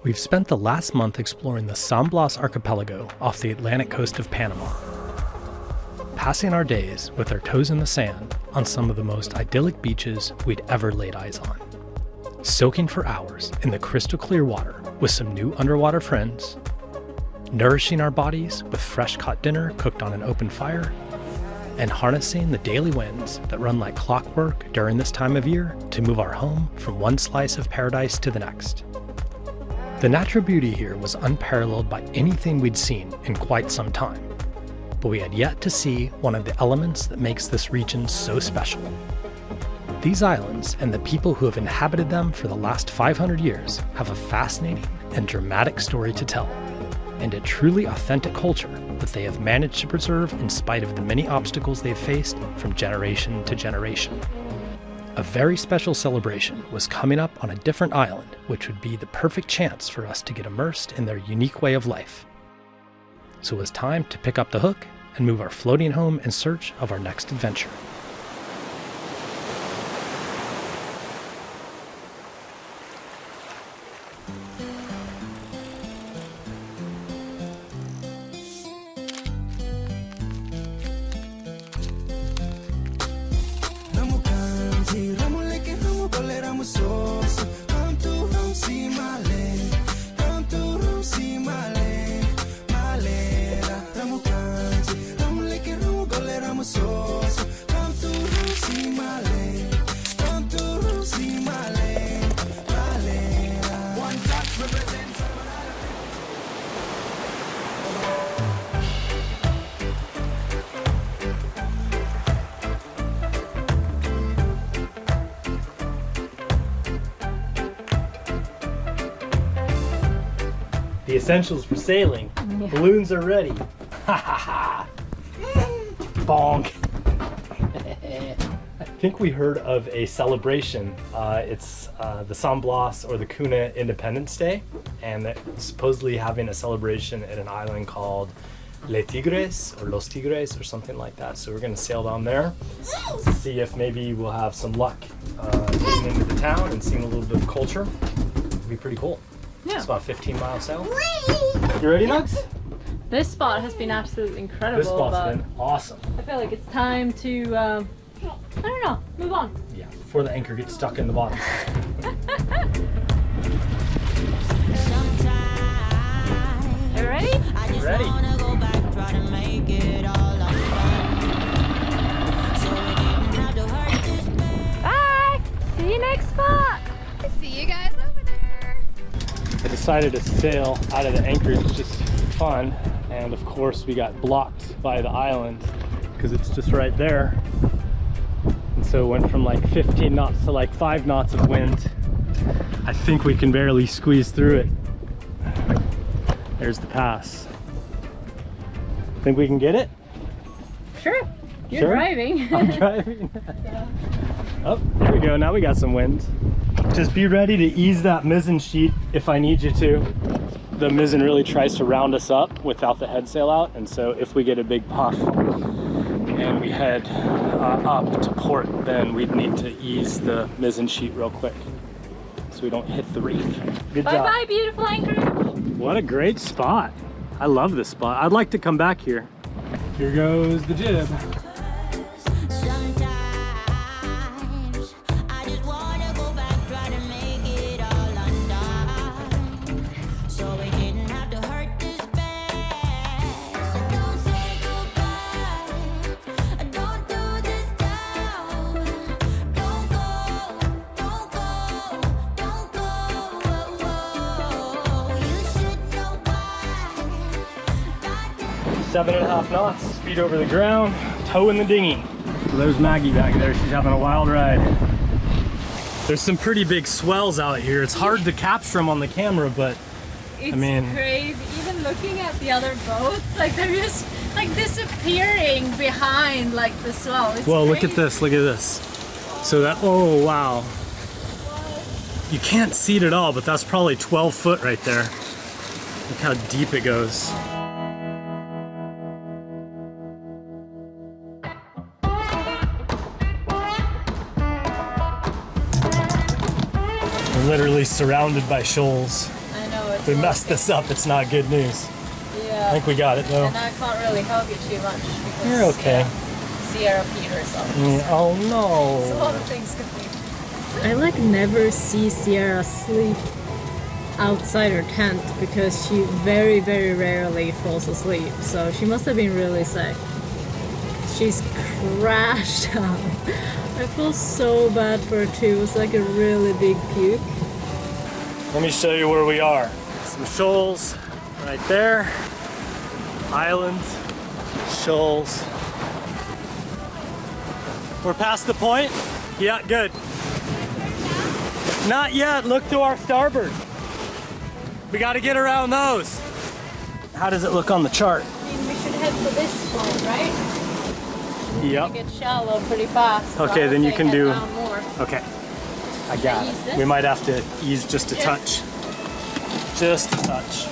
We've spent the last month exploring the San Blas archipelago off the Atlantic coast of Panama, passing our days with our toes in the sand on some of the most idyllic beaches we'd ever laid eyes on, soaking for hours in the crystal clear water with some new underwater friends, nourishing our bodies with fresh-caught dinner cooked on an open fire, and harnessing the daily winds that run like clockwork during this time of year to move our home from one slice of paradise to the next. The natural beauty here was unparalleled by anything we'd seen in quite some time, but we had yet to see one of the elements that makes this region so special. These islands and the people who have inhabited them for the last 500 years have a fascinating and dramatic story to tell, and a truly authentic culture that they have managed to preserve in spite of the many obstacles they've faced from generation to generation. A very special celebration was coming up on a different island, which would be the perfect chance for us to get immersed in their unique way of life. So it was time to pick up the hook and move our floating home in search of our next adventure. The essentials for sailing. Yeah. Balloons are ready. Ha ha ha. Bonk. I think we heard of a celebration. It's the San Blas or the Cuna Independence Day, and they're supposedly having a celebration at an island called Les Tigres or Los Tigres or something like that. So we're gonna sail down there to see if maybe we'll have some luck getting into the town and seeing a little bit of culture. It'll be pretty cool. Yeah. It's about a 15-mile sail. You ready, Nugs? This spot has been absolutely incredible. This spot's been awesome. I feel like it's time to, I don't know, move on. Yeah, before the anchor gets stuck in the bottom. Are you ready? Ready. Bye! See you next spot! See you guys over there! I decided to sail out of the anchorage just for fun, and of course we got blocked by the island because it's just right there. And so it went from like 15 knots to like 5 knots of wind. I think we can barely squeeze through it. There's the pass. Think we can get it? Sure. You're Sure? driving. I'm driving. Oh, there we go. Now we got some wind. Just be ready to ease that mizzen sheet if I need you to. The mizzen really tries to round us up without the head sail out, and so if we get a big puff and we head up to port, then we'd need to ease the mizzen sheet real quick so we don't hit the reef. Good job. Bye-bye, beautiful anchorage. What a great spot. I love this spot. I'd like to come back here. Here goes the jib. Seven and a half knots, speed over the ground, toe in the dinghy. So there's Maggie back there, she's having a wild ride. There's some pretty big swells out here. It's hard to capture them on the camera, but It's I mean, crazy. Even looking at the other boats, like they're just like disappearing behind like the swell. It's well, look crazy. at this, look at this. So that, oh wow. You can't see it at all, but that's probably 12 foot right there. Look how deep it goes. We're literally surrounded by shoals. I know, it's we a messed little this up, it's not good news. Yeah. I think we got it though. And I can't really help you too much because You're okay. Sierra peed herself. Oh It's a no. lot of things could be. I like never see Sierra sleep outside her tent because she very, very rarely falls asleep. So she must have been really sick. She's crashed out. I feel so bad for her too. It was like a really big puke. Let me show you where we are. Some shoals right there. Island, shoals. We're past the point? Yeah, good. Not yet, look to our starboard. We gotta get around those. How does it look on the chart? I mean, we should head for this point, right? Yep. It gets shallow pretty fast. So Okay, I would then you say can head do- down more. Okay, I got Ease it. this? We might have to ease just a Yeah. touch. Just a touch.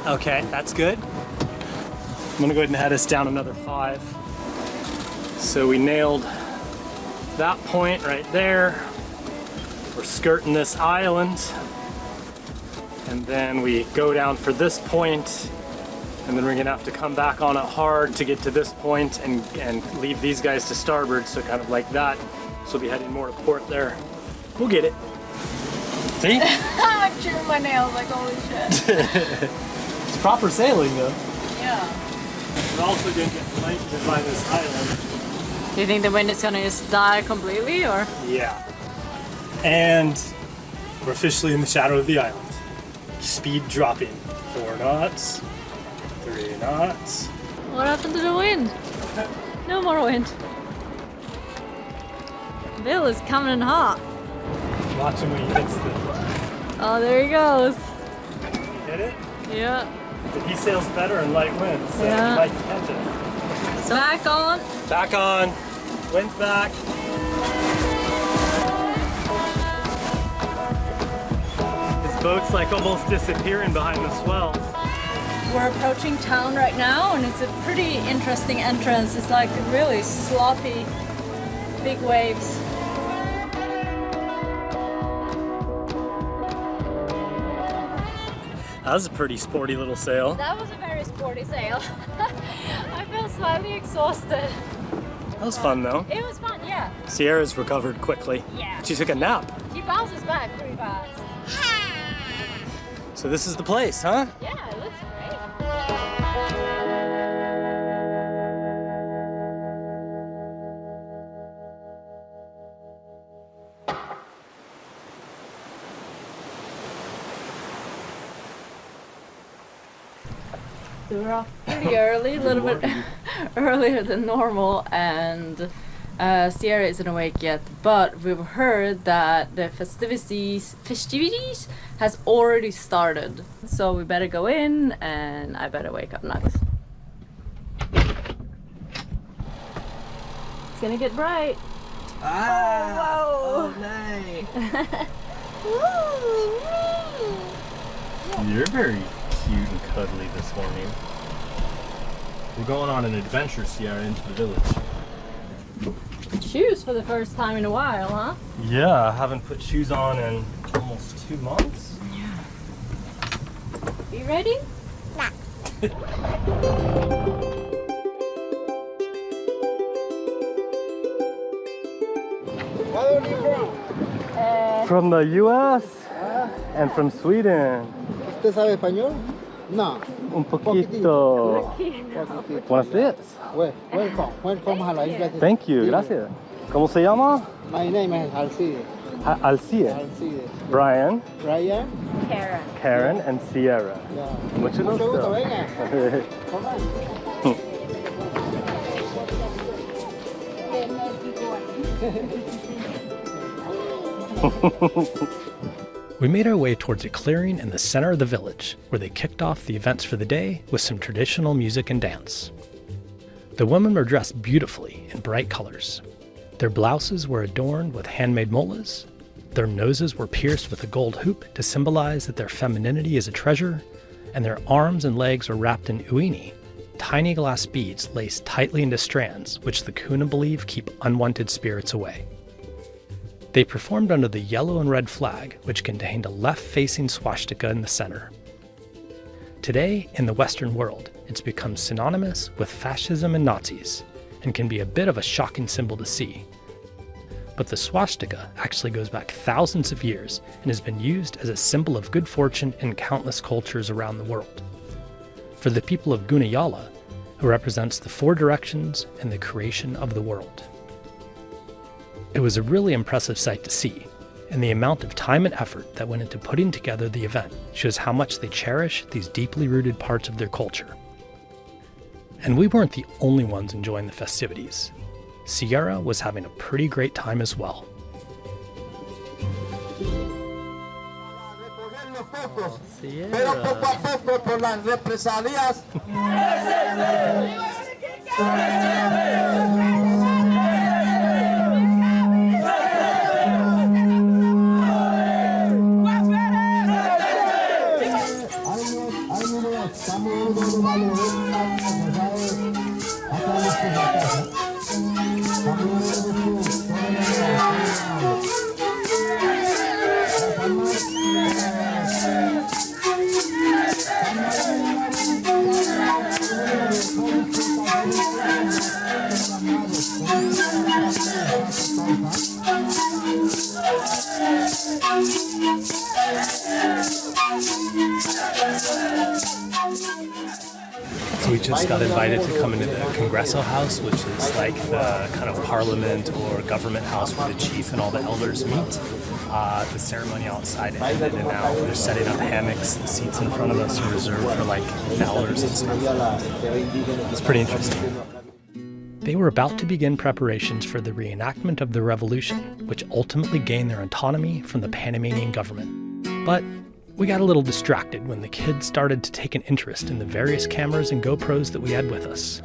Okay, that's good. I'm gonna go ahead and head us down another 5. So we nailed that point right there. We're skirting this island. And then we go down for this point, and then we're gonna have to come back on it hard to get to this point and leave these guys to starboard, so kind of like that. So we'll be heading more to port there. We'll get it. See? I'm chewing my nails like holy shit. It's proper sailing though. Yeah. We're also gonna get blanketed by this island. Do you think the wind is gonna just die completely or? Yeah. And we're officially in the shadow of the island. Speed dropping. 4 knots. 3 knots. What happened to the wind? No more wind. Bill is coming in hot. Watch him when he hits the... Oh, there he goes. You hit it? Yeah. But he sails better in light winds, so Yeah. he might catch it. Back on. Back on. Wind's back. This boat's like almost disappearing behind the swells. We're approaching town right now, and it's a pretty interesting entrance. It's like really sloppy, big waves. That was a pretty sporty little sail. That was a very sporty sail. I feel slightly exhausted. That was fun though. It was fun, yeah. Sierra's recovered quickly. Yeah. She took a nap. She bounces back pretty fast. So this is the place, huh? Yeah, it looks great. We were off pretty early, a little bit earlier than normal, and Sierra isn't awake yet, but we've heard that the festivities has already started. So we better go in, and I better wake up next. It's gonna get bright. Oh, You're very cute and cuddly this morning. We're going on an adventure, Sierra, into the village. Shoes for the first time in a while, huh? Yeah, I haven't put shoes on in almost 2 months. You ready? From the US and from Sweden. ¿Usted sabe español? No. Un poquito. Buenos días. Welcome a la isla. Thank you, gracias. ¿Cómo se llama? My name is Alcide. Alcie. Alcide. Brian, Brian. Karen. Karen, and Sierra. Yeah. Mucho Mucho gusto. gusto, venga. Come on. We made our way towards a clearing in the center of the village, where they kicked off the events for the day with some traditional music and dance. The women were dressed beautifully in bright colors. Their blouses were adorned with handmade molas. Their noses were pierced with a gold hoop to symbolize that their femininity is a treasure, and their arms and legs were wrapped in uini, tiny glass beads laced tightly into strands, which the Kuna believe keep unwanted spirits away. They performed under the yellow and red flag, which contained a left-facing swastika in the center. Today, in the Western world, it's become synonymous with fascism and Nazis, and can be a bit of a shocking symbol to see. But the swastika actually goes back thousands of years and has been used as a symbol of good fortune in countless cultures around the world. For the people of Gunayala, it represents the four directions and the creation of the world. It was a really impressive sight to see, and the amount of time and effort that went into putting together the event shows how much they cherish these deeply rooted parts of their culture. And we weren't the only ones enjoying the festivities. Sierra was having a pretty great time as well. Pero poco a poco por las represalias. So we just got invited to come into the Congreso House, which is like the kind of parliament or government house where the chief and all the elders meet. The ceremony outside ended, and now they're setting up hammocks. The seats in front of us are reserved for like the elders and stuff. It's pretty interesting. They were about to begin preparations for the reenactment of the revolution, which ultimately gained their autonomy from the Panamanian government. But we got a little distracted when the kids started to take an interest in the various cameras and GoPros that we had with us.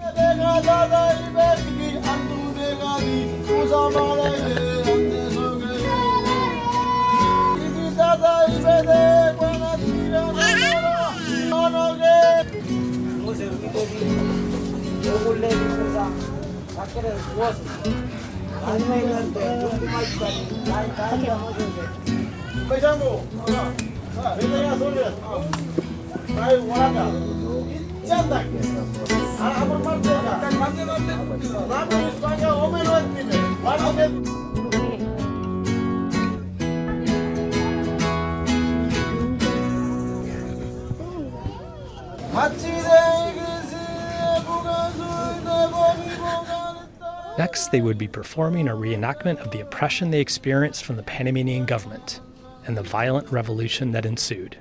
Next, they would be performing a reenactment of the oppression they experienced from the Panamanian government and the violent revolution that ensued.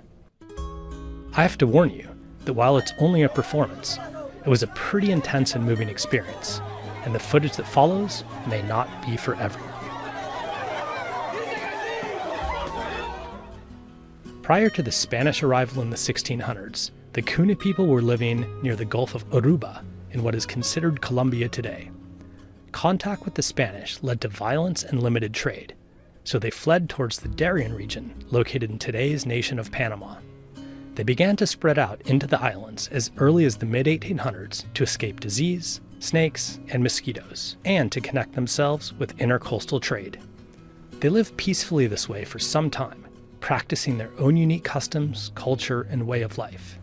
I have to warn you that while it's only a performance, it was a pretty intense and moving experience, and the footage that follows may not be for everyone. Prior to the Spanish arrival in the 1600s, the Kuna people were living near the Gulf of Oruba in what is considered Colombia today. Contact with the Spanish led to violence and limited trade, so they fled towards the Darien region, located in today's nation of Panama. They began to spread out into the islands as early as the mid-1800s to escape disease, snakes, and mosquitoes, and to connect themselves with intercoastal trade. They lived peacefully this way for some time, practicing their own unique customs, culture, and way of life.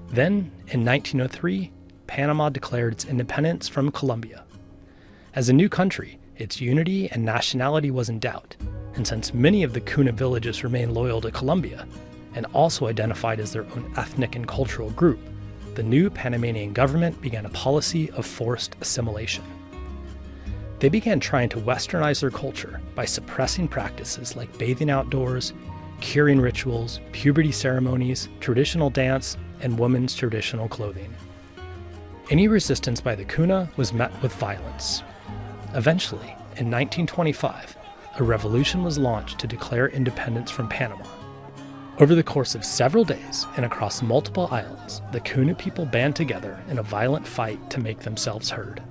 Then, in 1903, Panama declared its independence from Colombia. As a new country, its unity and nationality was in doubt, and since many of the Kuna villages remained loyal to Colombia, and also identified as their own ethnic and cultural group, the new Panamanian government began a policy of forced assimilation. They began trying to westernize their culture by suppressing practices like bathing outdoors, curing rituals, puberty ceremonies, traditional dance, and women's traditional clothing. Any resistance by the Kuna was met with violence. Eventually, in 1925, a revolution was launched to declare independence from Panama. Over the course of several days and across multiple islands, the Kuna people band together in a violent fight to make themselves heard.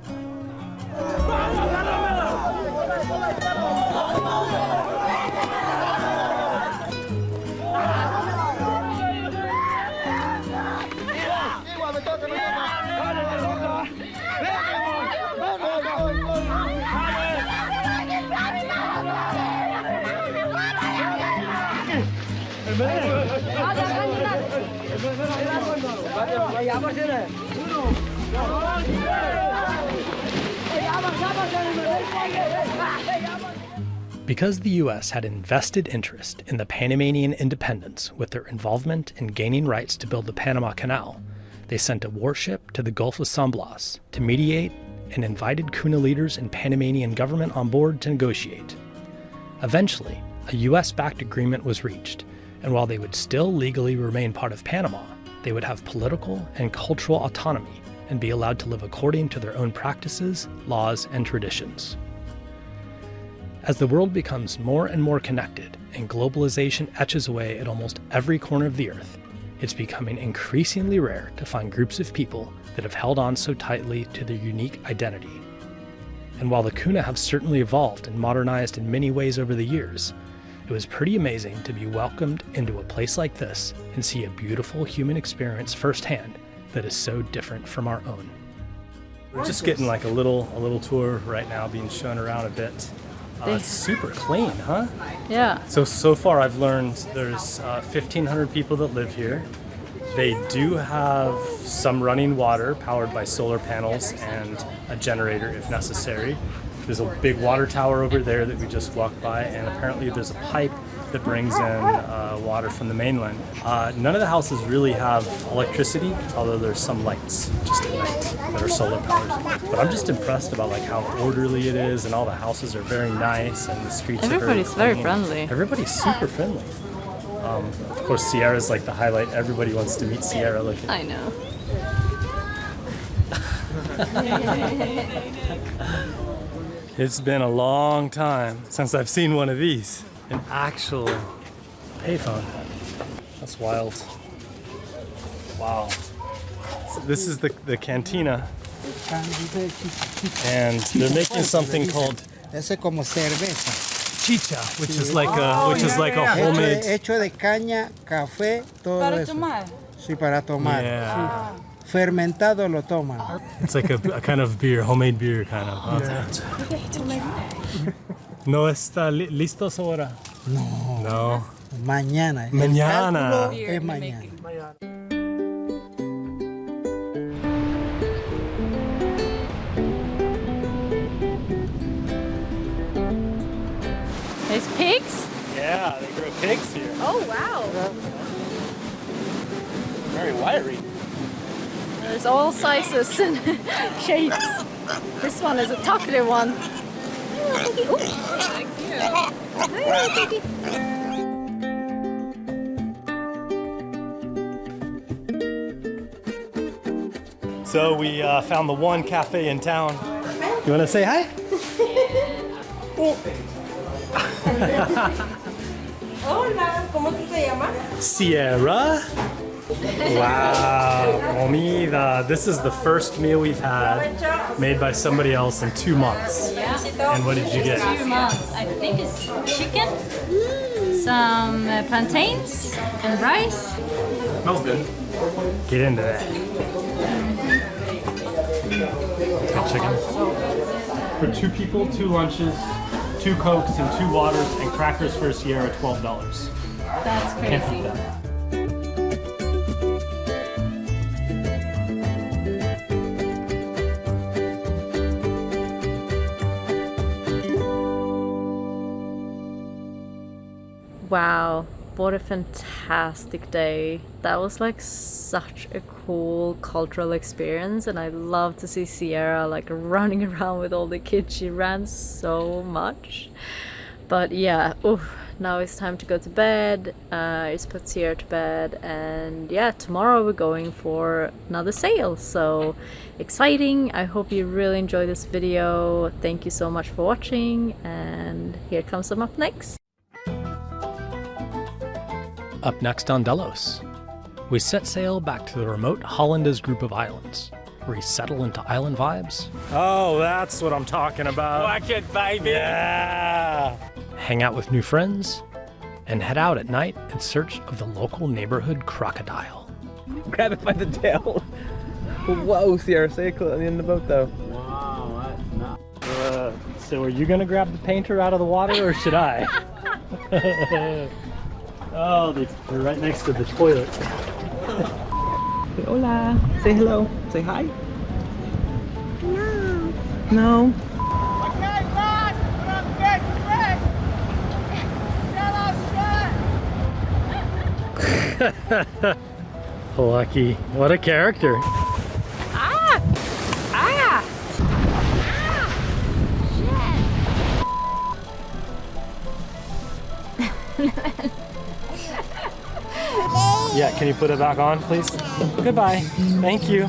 Because the US had invested interest in the Panamanian independence with their involvement in gaining rights to build the Panama Canal, they sent a warship to the Gulf of San Blas to mediate and invited Kuna leaders and Panamanian government on board to negotiate. Eventually, a US-backed agreement was reached, and while they would still legally remain part of Panama, they would have political and cultural autonomy and be allowed to live according to their own practices, laws, and traditions. As the world becomes more and more connected and globalization etches away at almost every corner of the earth, it's becoming increasingly rare to find groups of people that have held on so tightly to their unique identity. And while the Kuna have certainly evolved and modernized in many ways over the years, it was pretty amazing to be welcomed into a place like this and see a beautiful human experience firsthand that is so different from our own. We're just getting like a little tour right now, being shown around a bit. It's super clean, huh? Yeah. So far I've learned there's 1,500 people that live here. They do have some running water powered by solar panels and a generator if necessary. There's a big water tower over there that we just walked by, and apparently there's a pipe that brings in water from the mainland. None of the houses really have electricity, although there's some lights just at night that are solar powered. But I'm just impressed about like how orderly it is, and all the houses are very nice, and the streets Everybody's are very very friendly. Everybody's super friendly. Of course, Sierra's like the highlight. Everybody wants to meet Sierra. Look at I know. It's been a long time since I've seen one of these. An actual payphone. That's wild. Wow. So this is the cantina, and they're making something called Ese como cerveza. chicha, which is like a homemade. Hecho de caña, café, todo eso. Sí, para tomar. Yeah. Fermentado lo toman. It's like a kind of beer, homemade beer kind of. ¿No está listos ahora? No. Mañana. El Mañana. cálculo es mañana. There's pigs? Yeah, they grow pigs here. Oh wow. Very wiry. There's all sizes and shapes. This one is a talkative one. So we found the one cafe in town. You want to say hi? Hola, ¿cómo tú te llamas? Sierra. Wow, comida. This is the first meal we've had made by somebody else in 2 months. Yeah. And what did you get? 2 months. I think it's chicken, some plantains, and rice. Smells good. Get into that. Good chicken. For 2 people, 2 lunches, 2 Cokes, and 2 waters, and crackers for a Sierra, $12. That's Can't beat crazy. that. Wow, what a fantastic day. That was like such a cool cultural experience, and I love to see Sierra like running around with all the kids. She ran so much. But yeah, now it's time to go to bed. It's put Sierra to bed, and yeah, tomorrow we're going for another sail. So exciting. I hope you really enjoy this video. Thank you so much for watching, and here comes some up next. Up next on Delos, we set sail back to the remote Hollandaise group of islands, where we settle into island vibes. Oh, that's what I'm talking about. Watch it, baby! Yeah! Hang out with new friends, and head out at night in search of the local neighborhood crocodile. Grab it by the tail. Whoa, Sierra, stay close in the boat though. Wow, that's not... So are you gonna grab the painter out of the water, or should I? Oh, they're right next to the toilet. Say hola. Say hello. Say hi. No. No. Lucky. What a character. Yeah, can you put it back on, please? Goodbye. Thank you.